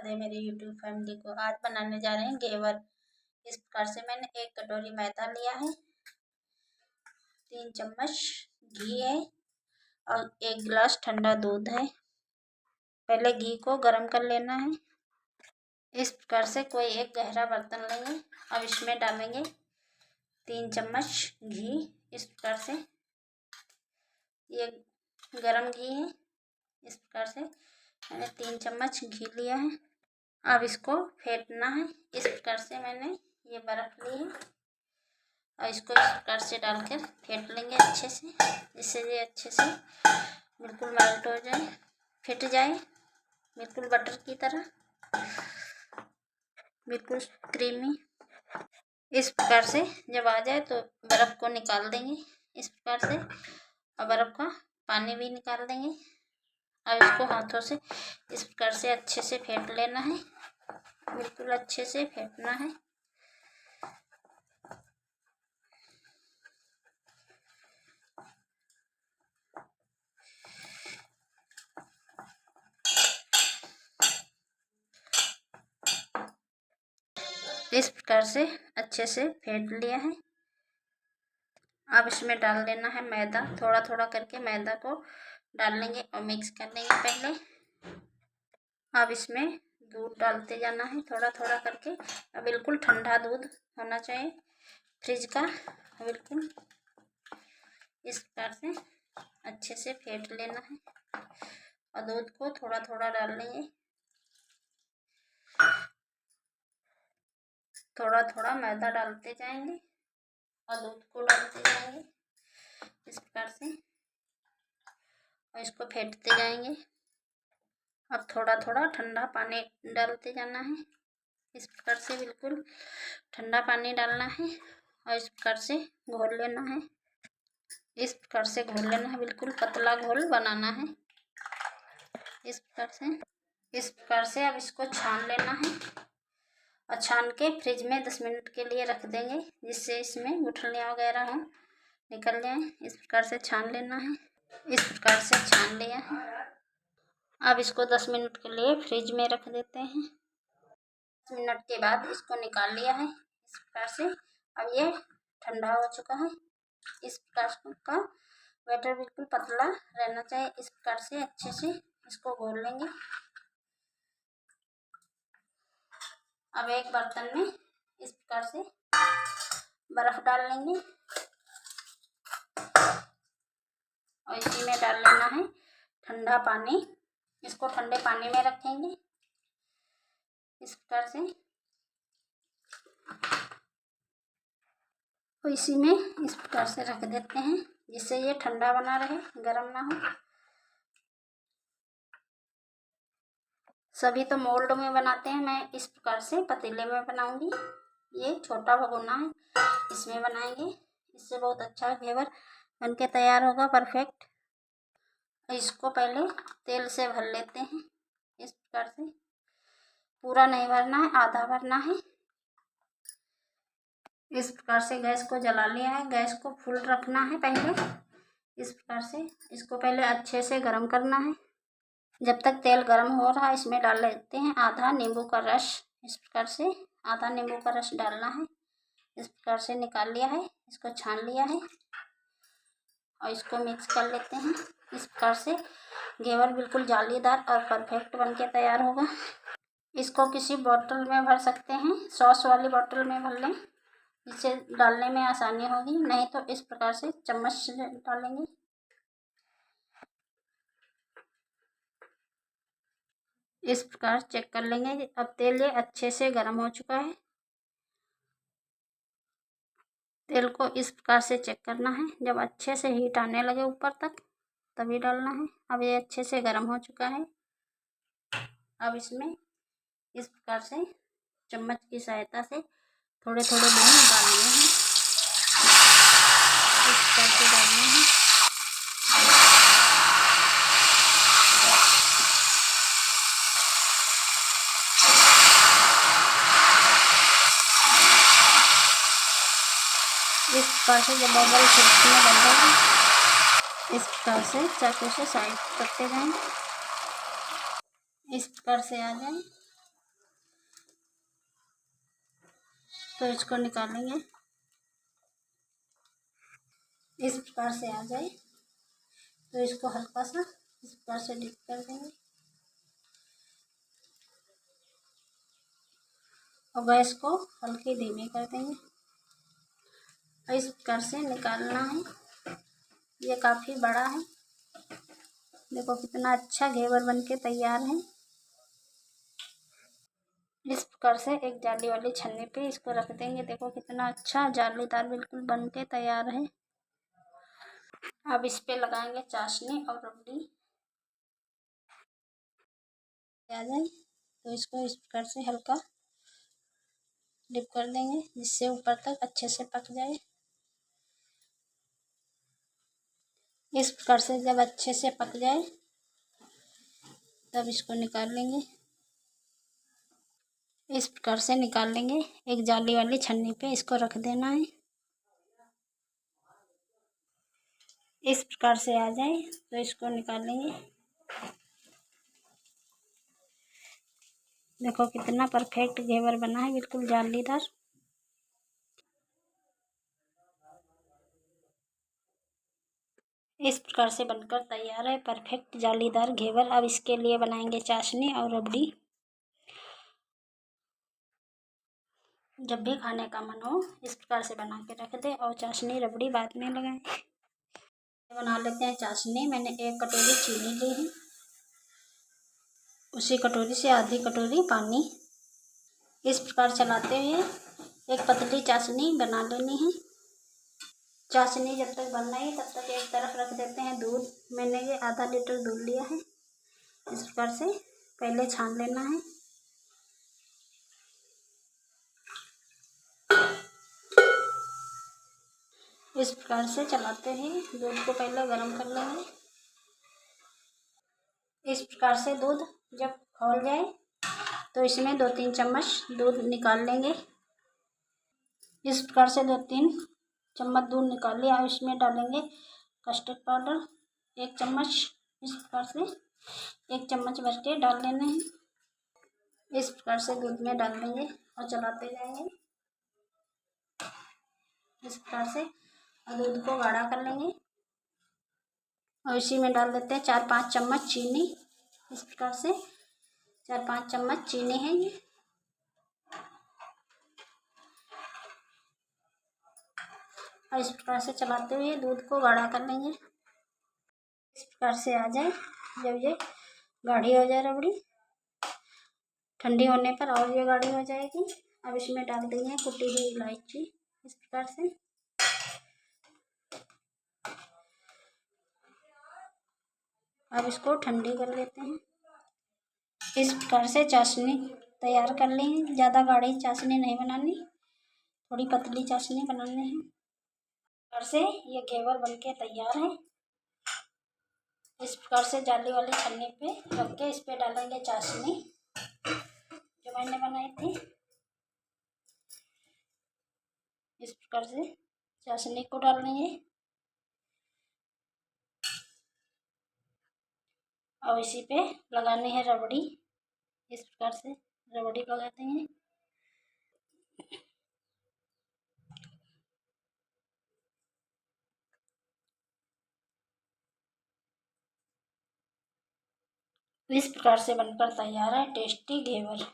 राधे मेरी YouTube family को। आज बनाने जा रहे हैं घेवर। इस प्रकार से मैंने 1 कटोरी मैदा लिया है, 3 चम्मच घी है और 1 गिलास ठंडा दूध है। पहले घी को गर्म कर लेना है। इस प्रकार से कोई एक गहरा बर्तन लेंगे। अब इसमें डालेंगे 3 चम्मच घी। इस प्रकार से ये गरम घी है। इस प्रकार से मैंने 3 चम्मच घी लिया है। अब इसको फेंटना है। इस प्रकार से मैंने ये बर्फ ली है और इसको इस प्रकार से डालकर फेंट लेंगे अच्छे से, जिससे ये अच्छे से बिल्कुल मेल्ट हो जाए, फेंट जाए, बिल्कुल बटर की तरह, बिल्कुल क्रीमी। इस प्रकार से जब आ जाए तो बर्फ़ को निकाल देंगे इस प्रकार से, और बर्फ़ का पानी भी निकाल देंगे। अब इसको हाथों से इस प्रकार से अच्छे से फेंट लेना है, बिल्कुल अच्छे से फेंटना है। इस प्रकार से अच्छे से फेंट लिया है। अब इसमें डाल देना है मैदा। थोड़ा थोड़ा करके मैदा को डाल लेंगे और मिक्स कर लेंगे पहले। अब इसमें दूध डालते जाना है थोड़ा थोड़ा करके। अब बिल्कुल ठंडा दूध होना चाहिए, फ्रिज का, बिल्कुल। इस प्रकार से अच्छे से फेंट लेना है और दूध को थोड़ा थोड़ा डाल लेंगे। थोड़ा थोड़ा मैदा डालते जाएंगे और दूध को डालते जाएंगे इस प्रकार से, और इसको फेंटते जाएंगे। अब थोड़ा थोड़ा ठंडा पानी डालते जाना है इस प्रकार से, बिल्कुल ठंडा पानी डालना है और इस प्रकार से घोल लेना है। इस प्रकार से घोल लेना है, बिल्कुल पतला घोल बनाना है इस प्रकार से। इस प्रकार से अब इसको छान लेना है और छान के फ्रिज में 10 मिनट के लिए रख देंगे, जिससे इसमें गुठलियाँ वगैरह हो निकल जाए। इस प्रकार से छान लेना है। इस प्रकार से छान लिया है। अब इसको 10 मिनट के लिए फ्रिज में रख देते हैं। 10 मिनट के बाद इसको निकाल लिया है इस प्रकार से। अब ये ठंडा हो चुका है। इस प्रकार का बैटर बिल्कुल पतला रहना चाहिए। इस प्रकार से अच्छे से इसको घोल लेंगे। अब एक बर्तन में इस प्रकार से बर्फ डाल लेंगे और इसी में डाल लेना है ठंडा पानी। इसको ठंडे पानी में रखेंगे इस प्रकार से, तो इसी में इस प्रकार से रख देते हैं, जिससे ये ठंडा बना रहे, गर्म ना हो। सभी तो मोल्ड में बनाते हैं, मैं इस प्रकार से पतीले में बनाऊंगी। ये छोटा भगोना है, इसमें बनाएंगे। इससे बहुत अच्छा घेवर बनके तैयार होगा, परफेक्ट। इसको पहले तेल से भर लेते हैं इस प्रकार से। पूरा नहीं भरना है, आधा भरना है। इस प्रकार से गैस को जला लिया है। गैस को फुल रखना है पहले। इस प्रकार से इसको पहले अच्छे से गर्म करना है। जब तक तेल गर्म हो रहा है, इसमें डाल लेते हैं आधा नींबू का रस। इस प्रकार से आधा नींबू का रस डालना है। इस प्रकार से निकाल लिया है, इसको छान लिया है और इसको मिक्स कर लेते हैं। इस प्रकार से घेवर बिल्कुल जालीदार और परफेक्ट बनके तैयार होगा। इसको किसी बोतल में भर सकते हैं, सॉस वाली बोतल में भर लें, जिससे डालने में आसानी होगी। नहीं तो इस प्रकार से चम्मच से डालेंगे। इस प्रकार चेक कर लेंगे। अब तेल ये अच्छे से गर्म हो चुका है। तेल को इस प्रकार से चेक करना है। जब अच्छे से हीट आने लगे ऊपर तक, तभी डालना है। अब ये अच्छे से गर्म हो चुका है। अब इसमें इस प्रकार से चम्मच की सहायता से थोड़े थोड़े बूंद डालने हैं। इस प्रकार से डालने हैं। इस प्रकार से जब बबल छुटने बन जाए, इस प्रकार से चाकू से साइड करते जाएं। इस प्रकार से आ जाए तो इसको निकालेंगे। इस प्रकार से आ जाए तो इसको हल्का सा इस प्रकार से डिप कर देंगे और गैस को हल्की धीमी कर देंगे और इस प्रकार से निकालना है। ये काफ़ी बड़ा है, देखो कितना अच्छा घेवर बनके तैयार है। इस प्रकार से एक जाली वाली छन्नी पे इसको रख देंगे। देखो कितना अच्छा जालीदार बिल्कुल बनके तैयार है। अब इस पे लगाएंगे चाशनी और रबड़ी। आ जाए तो इसको इस प्रकार से हल्का डिप कर देंगे जिससे ऊपर तक अच्छे से पक जाए। इस प्रकार से जब अच्छे से पक जाए तब इसको निकाल लेंगे। इस प्रकार से निकाल लेंगे। एक जाली वाली छन्नी पे इसको रख देना है। इस प्रकार से आ जाए तो इसको निकाल लेंगे। देखो कितना परफेक्ट घेवर बना है, बिल्कुल जालीदार। इस प्रकार से बनकर तैयार है परफेक्ट जालीदार घेवर। अब इसके लिए बनाएंगे चाशनी और रबड़ी। जब भी खाने का मन हो इस प्रकार से बना के रख दे और चाशनी रबड़ी बाद में लगाएं। बना लेते हैं चाशनी। मैंने 1 कटोरी चीनी ली है, उसी कटोरी से आधी कटोरी पानी। इस प्रकार चलाते हुए एक पतली चाशनी बना लेनी है। चाशनी जब तक बन रही है तब तक एक तरफ रख देते हैं दूध। मैंने ये आधा लीटर दूध लिया है। इस प्रकार से पहले छान लेना है। इस प्रकार से चलाते हैं दूध को पहले गर्म कर लेंगे। इस प्रकार से दूध जब खौल जाए तो इसमें 2-3 चम्मच दूध निकाल लेंगे। इस प्रकार से 2-3 चम्मच दूध निकाल लिया और इसमें डालेंगे कस्टर्ड पाउडर 1 चम्मच। इस प्रकार से 1 चम्मच भर के डाल लेने हैं। इस प्रकार से दूध में डाल देंगे और चलाते जाएंगे। इस प्रकार से दूध को गाढ़ा कर लेंगे और इसी में डाल देते हैं 4-5 चम्मच चीनी। इस प्रकार से 4-5 चम्मच चीनी है ये। और इस प्रकार से चलाते हुए दूध को गाढ़ा कर लेंगे। इस प्रकार से आ जाए, जब ये गाढ़ी हो जाए रबड़ी, ठंडी होने पर और ये गाढ़ी हो जाएगी। अब इसमें डाल देंगे कुटी हुई इलायची। इस प्रकार से अब इसको ठंडी कर लेते हैं। इस प्रकार से चाशनी तैयार कर लेंगे। ज़्यादा गाढ़ी चाशनी नहीं बनानी, थोड़ी पतली चाशनी बनानी है। इस प्रकार से ये घेवर बनके तैयार है। इस प्रकार से जाली वाली छन्नी पे रख के इस पे डालेंगे चाशनी जो मैंने बनाई थी। इस प्रकार से चाशनी को डाल लेंगे और इसी पे लगानी है रबड़ी। इस प्रकार से रबड़ी लगाते हैं। इस प्रकार से बनकर तैयार है टेस्टी घेवर।